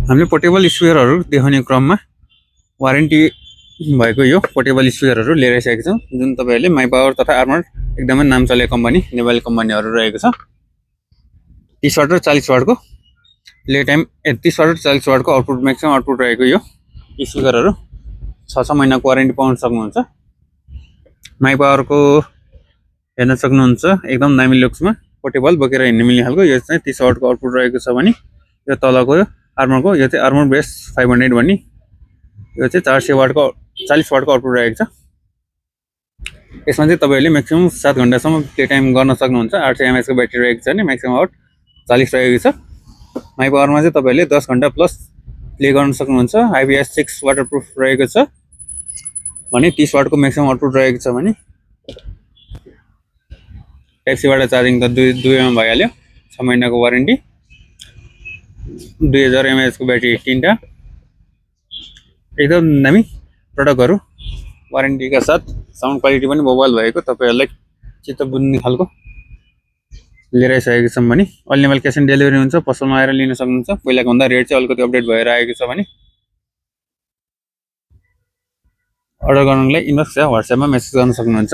हामीले पोर्टेबल स्पिकरहरू देखाउने क्रममा वारेन्टी भएको यो पोर्टेबल स्पिकरहरू लिएर आइसकेको छौँ, जुन तपाईँहरूले माई पावर तथा आर्मर एकदमै नाम चलेको कम्पनी नेपाली कम्पनीहरू रहेको छ। 30 वाट र 40 वाटको प्ले टाइम 30 वाट र 40 वाटको आउटपुट म्याक्सिमम आउटपुट रहेको यो स्पिकरहरू 6 महिनाको वारेन्टी पाउन सक्नुहुन्छ। माई पावरको हेर्न सक्नुहुन्छ, एकदम दामी लुक्समा पोर्टेबल बोकेर हिँड्न मिल्ने खालको यो चाहिँ 30 वाटको आउटपुट रहेको छ भने यो तलको आर्मरको यो चाहिँ आर्मर बेस 500 भन्ने यो चाहिँ 400 वाटको 40 वाटको आउटपुट रहेको छ। यसमा चाहिँ तपाईँहरूले म्याक्सिमम 7 घन्टासम्म प्ले टाइम गर्न सक्नुहुन्छ। 800 mAh को ब्याट्री रहेको छ भने म्याक्सिमम आउट 40 रहेको छ। माई पावरमा चाहिँ तपाईँहरूले 10 घन्टा प्लस प्ले गर्न सक्नुहुन्छ। IPS6 वाटरप्रुफ रहेको छ भने 30 वाटको म्याक्सिमम आउटपुट रहेको छ भने टाइप-सीबाट चार्जिङ त दुवैमा भइहाल्यो। 6 महिनाको वारेन्टी, 2000 mAh को ब्याट्री, 3टा एकदम दामी प्रडक्टहरू वारेन्टीका साथ। साउन्ड क्वालिटी पनि मोबाइल भएको तपाईँहरूलाई चित्त बुझ्ने खालको लिएर आइसकेको छौँ भने all Nepal cash on delivery हुन्छ। पसलमा आएर लिन सक्नुहुन्छ। पहिलाको भन्दा रेट चाहिँ अलिकति अपडेट भएर आएको छ भने अर्डर गर्नलाई इनबक्स या व्हाट्सएपमा मेसेज गर्न सक्नुहुन्छ।